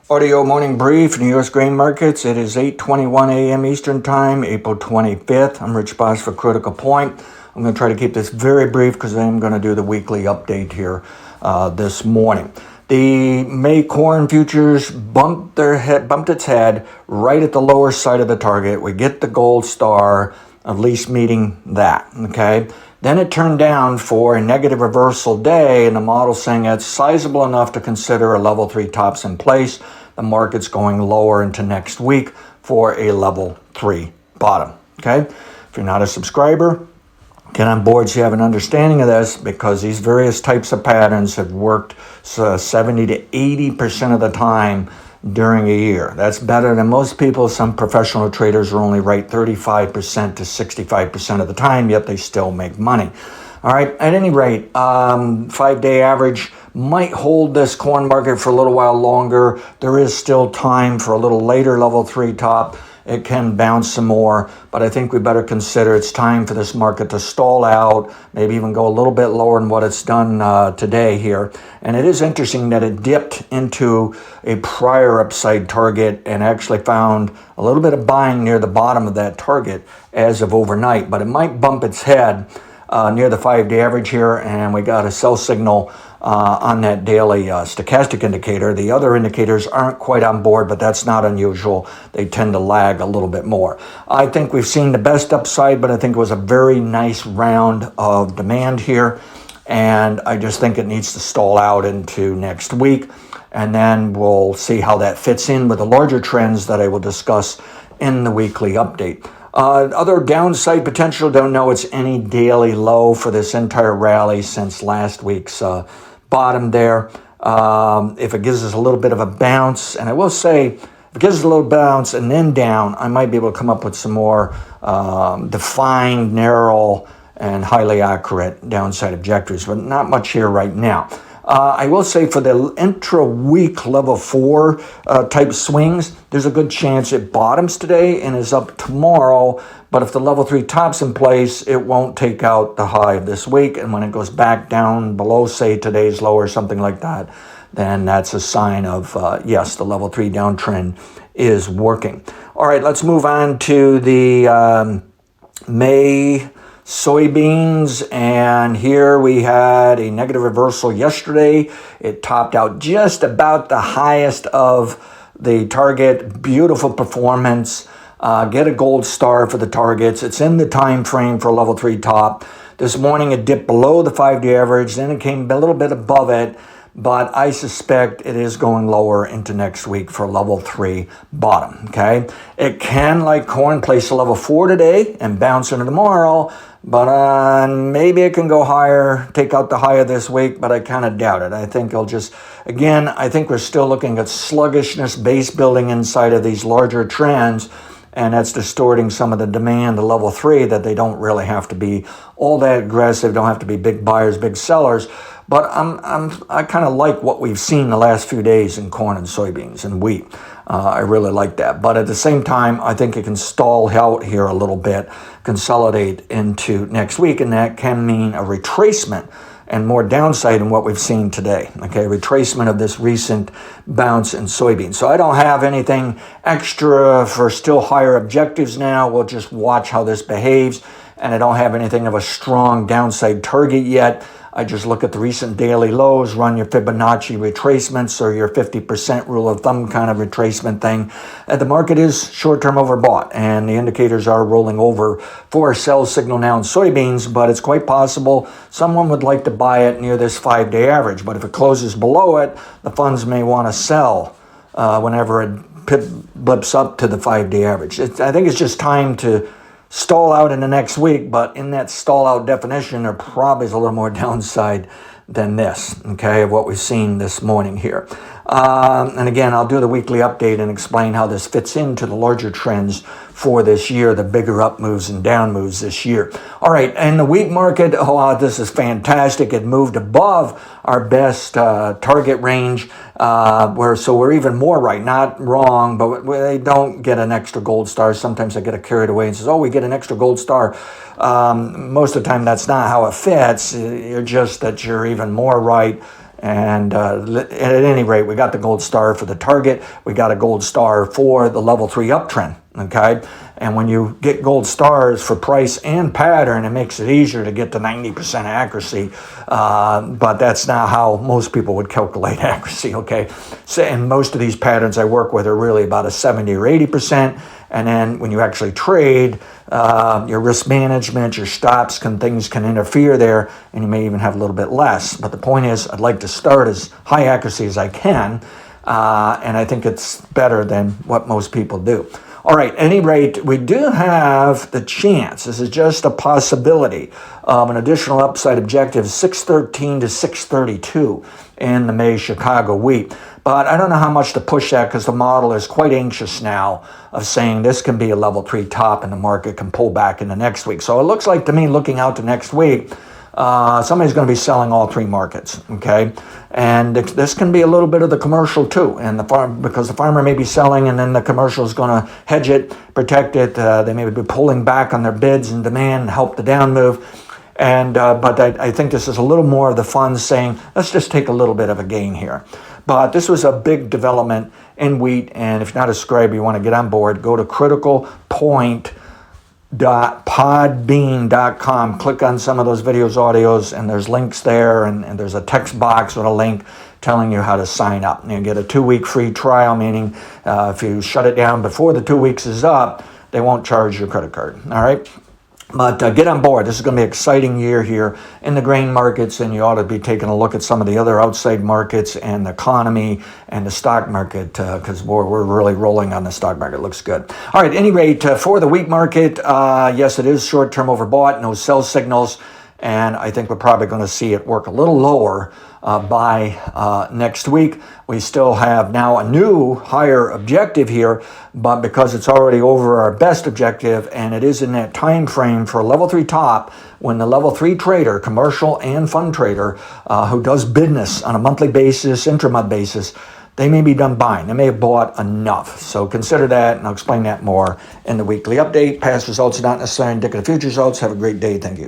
Audio morning brief, New York grain markets. It is 8:21 a.m. Eastern Time, April 25th. I'm Rich Boss for Critical Point. I'm going to try to keep this very brief because I'm going to do the weekly update here this morning. The May corn futures bumped its head right at the lower side of the target. We get the gold star, at least meeting that, okay? Then it turned down for a negative reversal day, and the model saying it's sizable enough to consider a level 3 tops in place. The market's going lower into next week for a level 3 bottom, okay? If you're not a subscriber, get on board so you have an understanding of this, because these various types of patterns have worked 70 to 80% of the time during a year. That's better than most people. Some professional traders are only right 35% to 65% of the time, yet they still make money. All right, at any rate, 5-day average might hold this corn market for a little while longer. There is still time for a little later level 3 top. It can bounce some more, but I think we better consider it's time for this market to stall out, maybe even go a little bit lower than what it's done today here. And it is interesting that it dipped into a prior upside target and actually found a little bit of buying near the bottom of that target as of overnight, but it might bump its head near the 5-day average here, and we got a sell signal on that daily stochastic indicator. The other indicators aren't quite on board, but that's not unusual. They tend to lag a little bit more. I think we've seen the best upside, but I think it was a very nice round of demand here, and I just think it needs to stall out into next week, and then we'll see how that fits in with the larger trends that I will discuss in the weekly update. Other downside potential, don't know it's any daily low for this entire rally since last week's bottom there. If it gives us a little bit of a bounce, and I will say, if it gives us a little bounce and then down, I might be able to come up with some more defined, narrow, and highly accurate downside objectives, but not much here right now. I will say for the intra-week level 4 type swings, there's a good chance it bottoms today and is up tomorrow. But if the level 3 top's in place, it won't take out the high of this week. And when it goes back down below, say, today's low or something like that, then that's a sign of, yes, the level 3 downtrend is working. All right, let's move on to the May soybeans, and here we had a negative reversal yesterday. It topped out just about the highest of the target. Beautiful performance. Get a gold star for the targets. It's in the time frame for a level 3 top. This morning it dipped below the 5-day average, then it came a little bit above it, but I suspect it is going lower into next week for a level 3 bottom, okay? It can, like corn, place a level 4 today and bounce into tomorrow, but maybe it can go higher, take out the high of this week, but I kind of doubt it. I think it'll just, again, I think we're still looking at sluggishness, base building inside of these larger trends, and that's distorting some of the demand to level 3, that they don't really have to be all that aggressive, don't have to be big buyers, big sellers. But I kind of like what we've seen the last few days in corn and soybeans and wheat. I really like that. But at the same time, I think it can stall out here a little bit, consolidate into next week, and that can mean a retracement and more downside in what we've seen today. Okay, retracement of this recent bounce in soybeans. So I don't have anything extra for still higher objectives now. We'll just watch how this behaves, and I don't have anything of a strong downside target yet. I just look at the recent daily lows, run your Fibonacci retracements or your 50% rule of thumb kind of retracement thing. The market is short-term overbought, and the indicators are rolling over for a sell signal now in soybeans, but it's quite possible someone would like to buy it near this 5-day average. But if it closes below it, the funds may want to sell whenever it blips up to the 5-day average. I think it's just time to stall out in the next week, but in that stall out definition, there probably is a little more downside than this, okay, of what we've seen this morning here. And again, I'll do the weekly update and explain how this fits into the larger trends for this year, the bigger up moves and down moves this year. All right, in the wheat market, this is fantastic. It moved above our best target range, so we're even more right, not wrong, but they don't get an extra gold star. Sometimes I get carried away and says, oh, we get an extra gold star. Most of the time, that's not how it fits. You're just that you're even more right And at any rate, we got the gold star for the target. We got a gold star for the level 3 uptrend. Okay. And when you get gold stars for price and pattern, it makes it easier to get to 90% accuracy. But that's not how most people would calculate accuracy. Okay. So, and most of these patterns I work with are really about a 70 or 80%. And then when you actually trade, your risk management, your stops, things can interfere there, and you may even have a little bit less. But the point is, I'd like to start as high accuracy as I can, and I think it's better than what most people do. All right, at any rate, we do have the chance, this is just a possibility, of an additional upside objective, 613 to 632 in the May Chicago wheat. But I don't know how much to push that because the model is quite anxious now of saying this can be a level 3 top and the market can pull back into next week. So it looks like to me, looking out to next week, somebody's going to be selling all 3 markets, okay? And this can be a little bit of the commercial too, and because the farmer may be selling and then the commercial is going to hedge it, protect it. They may be pulling back on their bids and demand and help the down move. And but I think this is a little more of the funds saying, let's just take a little bit of a gain here. But this was a big development in wheat, and if you're not a subscriber, you want to get on board, go to criticalpoint.podbean.com, click on some of those videos, audios, and there's links there, and there's a text box with a link telling you how to sign up. And you get a 2-week free trial, meaning if you shut it down before the 2 weeks is up, they won't charge your credit card, all right? But get on board. This is going to be an exciting year here in the grain markets, and you ought to be taking a look at some of the other outside markets and the economy and the stock market because we're really rolling on the stock market. It looks good. All right, at any rate, for the wheat market, yes, it is short-term overbought, no sell signals, and I think we're probably going to see it work a little lower by next week. We still have now a new higher objective here, but because it's already over our best objective and it is in that time frame for a level 3 top, when the level 3 trader, commercial and fund trader, who does business on a monthly basis, intra-month basis, they may be done buying. They may have bought enough. So consider that, and I'll explain that more in the weekly update. Past results are not necessarily indicative of future results. Have a great day. Thank you.